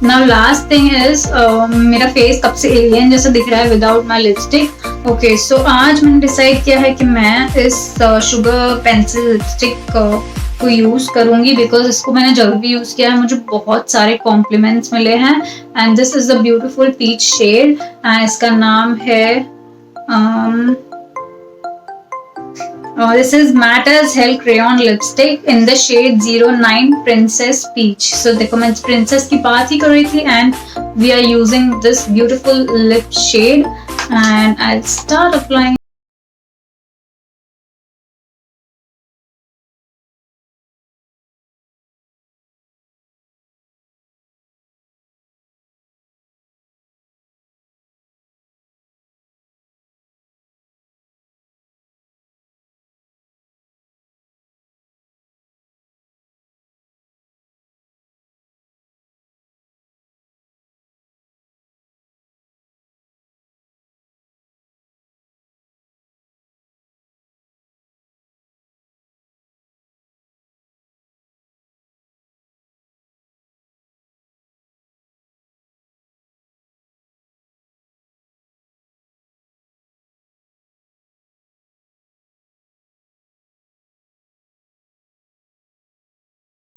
Speaker 1: नाउ लास्ट थिंग इज, मेरा फेस कब से एलियन जैसा दिख रहा है विदाउट माई लिपस्टिक. ओके, सो आज मैंने डिसाइड किया है कि मैं इस शुगर पेंसिल लिपस्टिक को यूज करूंगी बिकॉज इसको मैंने जब भी यूज किया है मुझे बहुत सारे कॉम्प्लीमेंट्स मिले हैं. And this is the beautiful peach shade and इसका नाम है this is Matter's Hell Crayon Lipstick in the shade 09 Princess Peach. So देखो मैं Princess की बात ही कर रही थी and we are using this beautiful lip shade and I'll start applying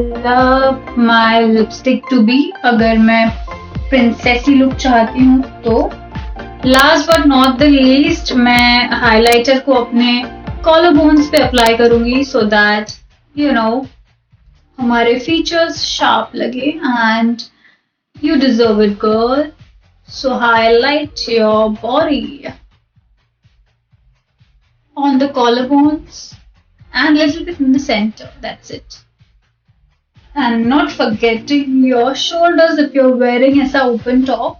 Speaker 1: love my lipstick to be, अगर मैं princessy look चाहती हूँ तो last but not the least मैं हाइलाइटर को अपने कॉलर बोन्स पे अप्लाई करूंगी सो दैट यू नो हमारे फीचर्स शार्प लगे and you deserve it girl so highlight your body on the collar bones and little bit in the center, that's it. And not forgetting your shoulders if you're wearing ऐसा open top.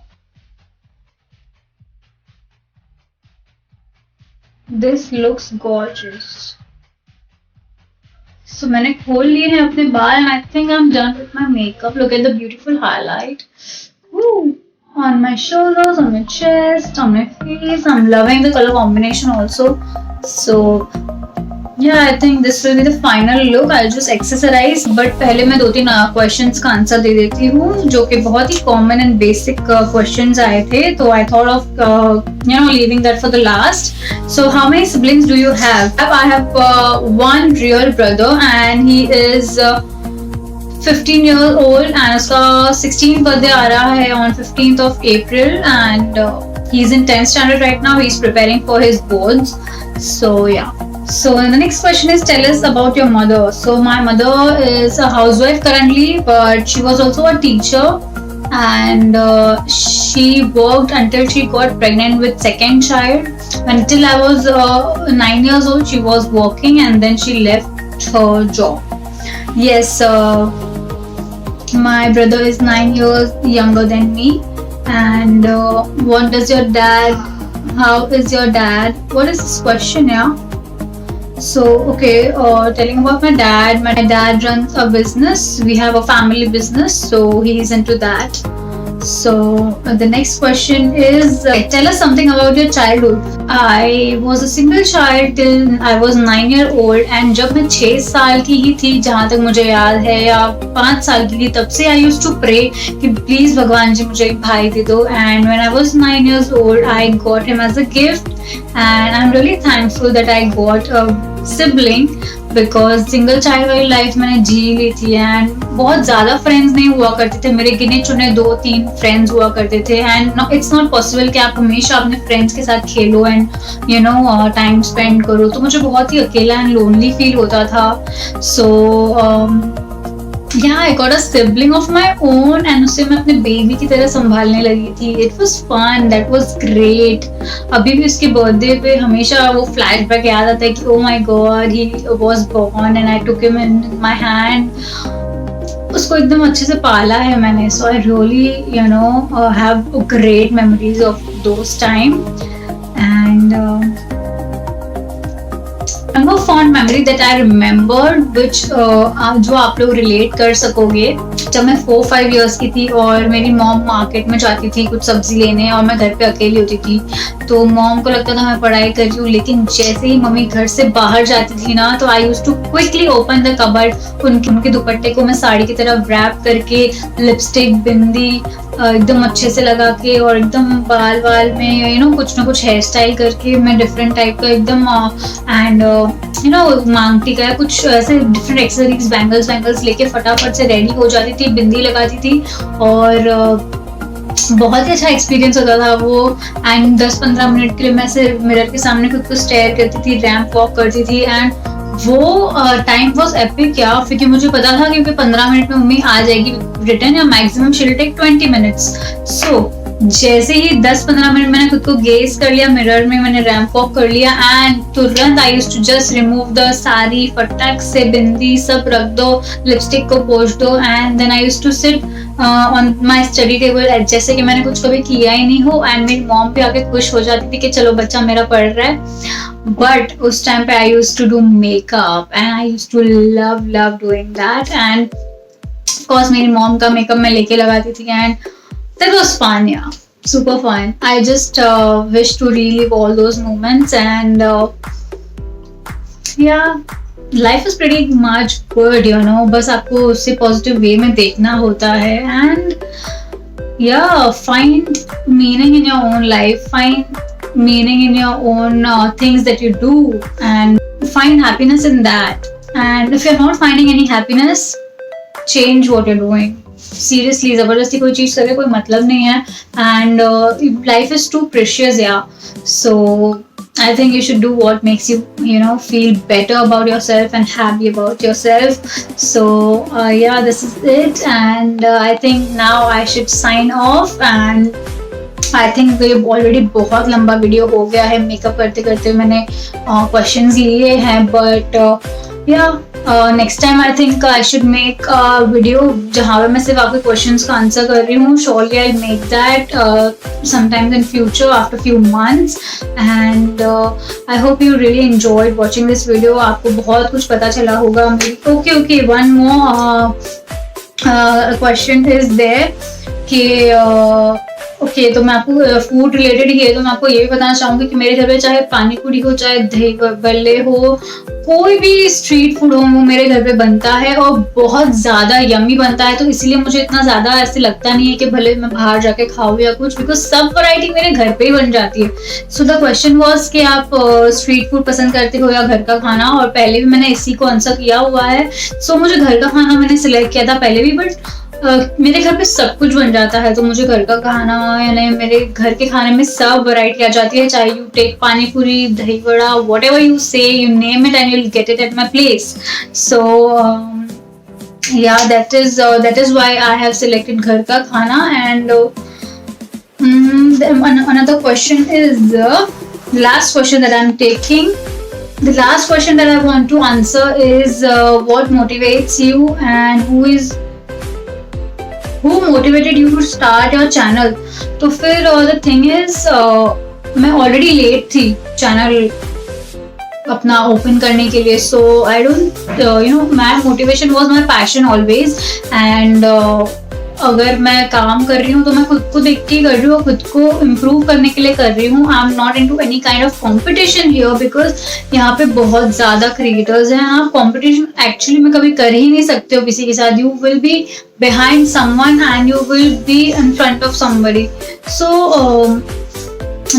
Speaker 1: This looks gorgeous. So मैंने खोल लिए हैं अपने बाल and I think I'm done with my makeup. Look at the beautiful highlight. Woo! On my shoulders, on my chest, on my face. I'm loving the color combination also. So yeah, I think this will be the final look. I'll just accessorize. But पहले मैं 2-3 questions का answer दे देती हूँ जो कि बहुत ही common and basic questions आए थे. तो I thought of leaving that for the last. So how many siblings do you have? I have one real brother and he is 15 years old and उसका 16th birthday आ रहा है on 15th of April and he's in 10th standard right now. He's preparing for his boards. So yeah. So the next question is, tell us about your mother. So my mother is a housewife currently, but she was also a teacher and she worked until she got pregnant with second child. Until I was 9 years old, she was working and then she left her job. Yes, my brother is 9 years younger than me. And what does your dad, how is your dad? What is this question, yeah? So, okay, telling about my dad runs a business. We have a family business, so he's into that. So, the next question is, tell us something about your childhood. I was a single child till I was 9 years old and जब मैं 6 साल की ही थी जहाँ तक मुझे याद है या 5 साल की थी तब से I used to pray कि please भगवान जी मुझे एक भाई दे दो and when I was 9 years old I got him as a gift and I'm really thankful that I got a sibling because single child वाली लाइफ मैंने जी ली थी एंड बहुत ज़्यादा फ्रेंड्स नहीं हुआ करते थे मेरे गिने चुने 2-3 फ्रेंड्स हुआ करते थे एंड इट्स नॉट पॉसिबल कि आप हमेशा अपने फ्रेंड्स के साथ खेलो एंड टाइम स्पेंड करो तो मुझे बहुत ही अकेला एंड लोनली फील होता था सो yeah, I got a sibling of my own and उसे मैं अपने बेबी की तरह संभालने लगी थी. It was fun, that was great. अभी भी उसके बर्थडे पे हमेशा वो flashback याद आता है कि oh my god, he was born and I took him in my hand. उसको एकदम अच्छे से पाला है मैंने. So I really, have great memories of those time. And वो fond memory that I remembered which जो आप लोग relate कर सकोगे जब मैं 4-5 years की थी और मेरी मॉम मार्केट में जाती थी कुछ सब्जी लेने और मैं घर पे अकेली होती थी तो मॉम को लगता था मैं पढ़ाई कर रही हूँ लेकिन जैसे ही मम्मी घर से बाहर जाती थी ना तो I used to quickly open the cupboard उनके दुपट्टे को मैं साड़ी की तरह रैप करके लिपस्टिक बिंदी एकदम अच्छे से लगा के और एकदम बाल में कुछ ना कुछ हेयर स्टाइल करके मैं डिफरेंट टाइप का एकदम एंड मांगटी का कुछ ऐसे डिफरेंट एक्सेसरीज बैंगल्स लेके फटाफट से रेडी हो जाती थी बिंदी लगाती थी और बहुत ही अच्छा एक्सपीरियंस होता था वो एंड 10-15 मिनट के लिए मैं ऐसे मिरर के सामने खुद को स्टेयर करती थी रैंप वॉक करती थी एंड वो टाइम वॉज एपिक क्या क्योंकि मुझे पता था क्योंकि 15 मिनट में मम्मी आ जाएगी रिटर्न या maximum she will take 20 minutes so जैसे ही 10-15 मिनट मैंने खुद को गेज कर लिया मिरर में मैंने रैंप वॉक कर लिया एंड तुरंत I used to just remove the सारी फटाक से बिंदी सब रख दो लिपस्टिक को पोंछ दो and then I used to sit on my study table जैसे कि मैंने कुछ कभी किया ही नहीं हो एंड मेरी मॉम भी आके खुश हो जाती थी कि चलो बच्चा मेरा पढ़ रहा है बट उस टाइम पे I used to do makeup and I used to love doing that and of course मेरी मॉम का मेकअप मैं लेके लगाती थी and that was fun, yeah, super fun. I just wish to relive all those moments and yeah, life is pretty much good, बस आपको उससे positive way में देखना होता है and yeah, find meaning in your own life, find meaning in your own things that you do and find happiness in that. And if you're not finding any happiness, change what you are doing. Seriously जबरदस्ती कोई चीज करे कोई मतलब नहीं है. And life is too precious yeah. So I think you should do what makes you, feel better about yourself and happy about yourself. So yeah, this is it, and I think now I should sign off. And I think ये already बहुत लंबा video हो गया है. Makeup करते करते मैंने questions लिए हैं, बट या next time I think I should make a video जहाँ पे मैं सिर्फ आपके क्वेश्चंस का आंसर कर रही हूँ. Surely I make that sometimes in future after few months, and I hope you really enjoyed watching this video. आपको बहुत कुछ पता चला होगा. Okay, one more question is there कि ओके तो मैं आपको फूड रिलेटेड ही है, तो मैं आपको ये भी बताना चाहूंगी कि मेरे घर पे चाहे पानी पूरी हो, चाहे दही बल्ले हो, कोई भी स्ट्रीट फूड हो, वो मेरे घर पे बनता है और बहुत ज्यादा यम्मी बनता है. तो इसलिए मुझे इतना ज्यादा ऐसे लगता नहीं है कि भले मैं बाहर जाके खाऊं या कुछ, बिकॉज सब वैरायटी मेरे घर पे ही बन जाती है. सो द क्वेश्चन वाज कि आप स्ट्रीट फूड पसंद करते हो या घर का खाना, और पहले भी मैंने इसी को आंसर किया हुआ है. सो मुझे घर का खाना मैंने सिलेक्ट किया था पहले भी, बट मेरे घर पे सब कुछ बन जाता है, तो मुझे घर का खाना, यानी मेरे घर के खाने में सब वैरायटी आ जाती है. चाहे यू टेक पानी पूरी, दही बड़ा, व्हाटएवर यू से, you name it and you will get it at my place. So yeah, that is why I have selected घर का खाना. And another question is the last question that I'm taking. The last question that I want to answer is what motivates you and who motivated you to start your channel. तो फिर the thing is मैं already late थी channel अपना open करने के लिए. So I don't my motivation was my passion always. and अगर मैं काम कर रही हूँ तो मैं खुद को देख के कर रही हूँ, खुद को इम्प्रूव करने के लिए कर रही हूँ. I am not into any kind of competition here, because यहाँ पे बहुत ज्यादा क्रिएटर्स हैं. आप कंपटीशन एक्चुअली में कभी कर ही नहीं सकते हो किसी के साथ. You will be behind someone and you will be in front of somebody. So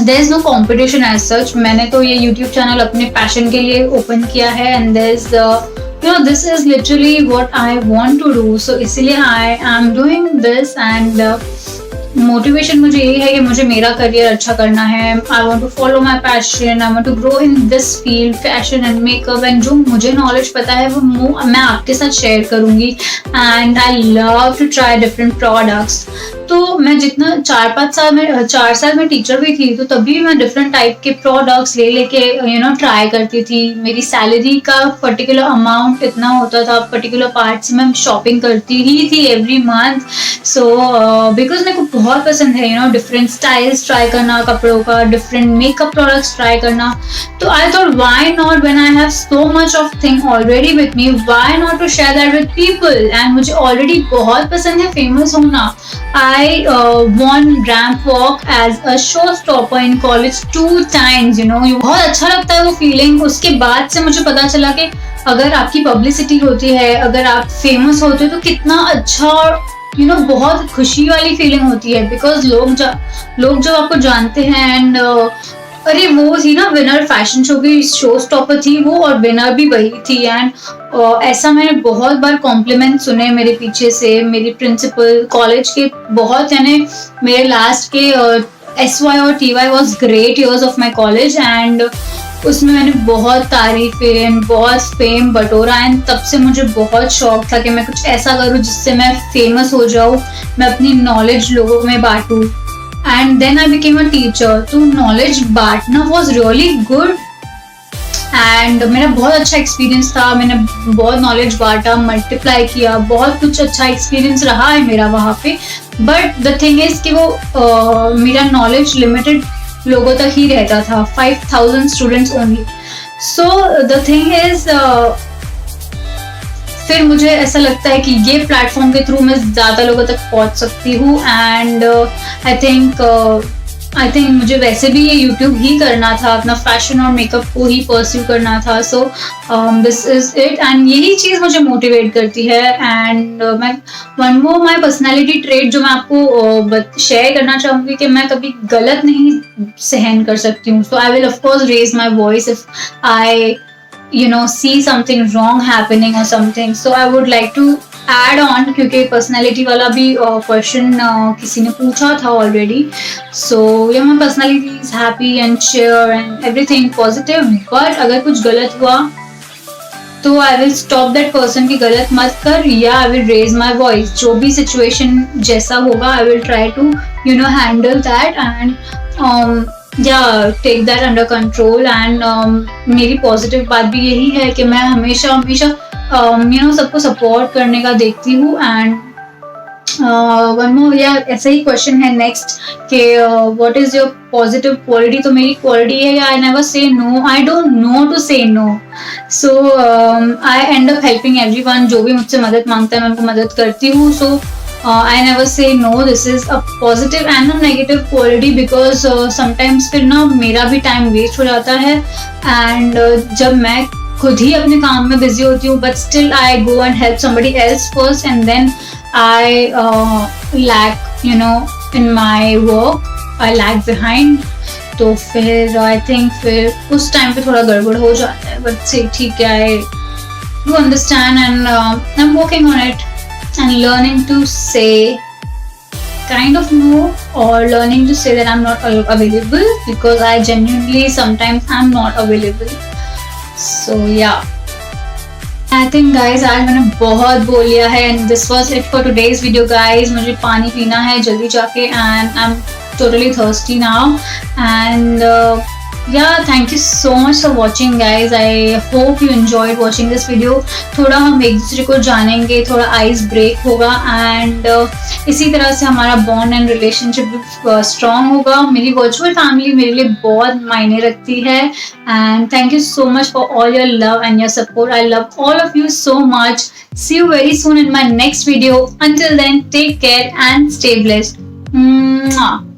Speaker 1: there is no competition as such. मैंने तो ये YouTube चैनल अपने पैशन के लिए ओपन किया है, and there's this is literally what I want to do. So इसलिए I am doing this, and motivation मुझे यही है कि मुझे मेरा करियर अच्छा करना है. I want to follow my passion, I want to grow in this field, fashion and makeup. And जो मुझे नॉलेज पता है वो मैं आपके साथ शेयर करूंगी. And I love to try different products. तो मैं जितना 4 साल में टीचर भी थी, तो तभी मैं डिफरेंट टाइप के प्रोडक्ट्स लेके ट्राई करती थी. मेरी सैलरी का पर्टिकुलर अमाउंट इतना होता था, पर्टिकुलर पार्ट्स में शॉपिंग करती ही थी एवरी मंथ. सो बिकॉज मेरे को बहुत पसंद है डिफरेंट स्टाइल्स ट्राई करना कपड़ों का, डिफरेंट मेकअप प्रोडक्ट्स ट्राई करना. तो I thought why not, when I have so much of thing already with me, why not to share that with people. And मुझे ऑलरेडी बहुत पसंद है फेमस होना. I won Ramp Walk as a showstopper in college 2 times. बहुत अच्छा लगता है वो फीलिंग. उसके बाद से मुझे पता चला कि अगर आपकी पब्लिसिटी होती है, अगर आप फेमस होते हो, तो कितना अच्छा बहुत खुशी वाली फीलिंग होती है. बिकॉज लोग जब आपको जानते हैं. एंड अरे वो थी ना विनर, फैशन शो की शो स्टॉपर थी वो, और विनर भी वही थी. एंड ऐसा मैंने बहुत बार कॉम्प्लीमेंट सुने मेरे पीछे से. मेरी प्रिंसिपल कॉलेज के बहुत, यानी मेरे लास्ट के SY और TY was great years of my college. And उसमें मैंने बहुत तारीफें, बहुत फेम बटोरा. एंड तब से मुझे बहुत शौक था कि मैं कुछ ऐसा करूँ जिससे मैं फेमस हो जाऊँ, मैं अपनी नॉलेज लोगों में बांटूँ. And then I became a teacher. तो नॉलेज बांटना was really good. एंड मेरा बहुत अच्छा एक्सपीरियंस था. मैंने बहुत नॉलेज बांटा, मल्टीप्लाई किया, बहुत कुछ अच्छा एक्सपीरियंस रहा है मेरा वहाँ पे. बट द थिंग इज कि वो मेरा नॉलेज लिमिटेड लोगों तक ही रहता था, 5000 students only. So the thing is फिर मुझे ऐसा लगता है कि ये प्लेटफॉर्म के थ्रू मैं ज़्यादा लोगों तक पहुंच सकती हूँ. एंड आई थिंक मुझे वैसे भी ये यूट्यूब ही करना था, अपना फैशन और मेकअप को ही परस्यू करना था. So this is it. And यही चीज़ मुझे मोटिवेट करती है. एंड मैं one more my personality trait जो मैं आपको शेयर करना चाहूँगी कि मैं कभी गलत नहीं सहन कर सकती हूँ. So I will of course raise my voice if I see something wrong happening or something. So I would like to add on, क्योंकि पर्सनैलिटी वाला भी क्वेश्चन किसी ने पूछा था already. So yeah my personality is happy and share and everything positive, but अगर कुछ गलत हुआ तो I will stop that person की गलत मत कर, या I will raise my voice. जो भी सिचुएशन जैसा होगा I will try to handle that and take that under control. And मेरी पॉजिटिव बात भी यही है कि मैं हमेशा सबको सपोर्ट करने का देखती हूँ. एंड वन मोर, या ऐसा ही क्वेश्चन है नेक्स्ट कि what is your positive quality. तो मेरी क्वालिटी है I never say no, I don't know to say no. So I end up helping everyone. जो भी मुझसे मदद मांगता है मैं उनको मदद करती हूँ. सो I never say no. This is a positive and a negative quality because sometimes फिर ना मेरा भी टाइम वेस्ट हो जाता है. एंड जब मैं खुद ही अपने काम में बिजी होती हूँ, but still I go and help somebody else first and then I lack in my work, I lack behind. तो फिर आई थिंक फिर उस टाइम पे थोड़ा गड़बड़ हो जाता है. बट से ठीक है, I do understand and I am working on it. And learning to say kind of no, or learning to say that I'm not available, because I genuinely sometimes am not available. So yeah, I think guys आज मैंने बहुत बोल लिया है and this was it for today's video guys. मुझे पानी पीना है जल्दी जाके and I'm totally thirsty now. And yeah, thank you so much for watching guys. I hope you enjoyed watching this video. थोड़ा हम एक दूसरे को जानेंगे, थोड़ा आइस ब्रेक होगा एंड इसी तरह से हमारा बॉन्ड एंड रिलेशनशिप स्ट्रॉन्ग होगा. मेरी वर्चुअल फैमिली मेरे लिए बहुत मायने रखती है and thank you so much for all your love and your support. I love all of you so much. See you very soon in my next video. Until then, take care and stay blessed. Mwah.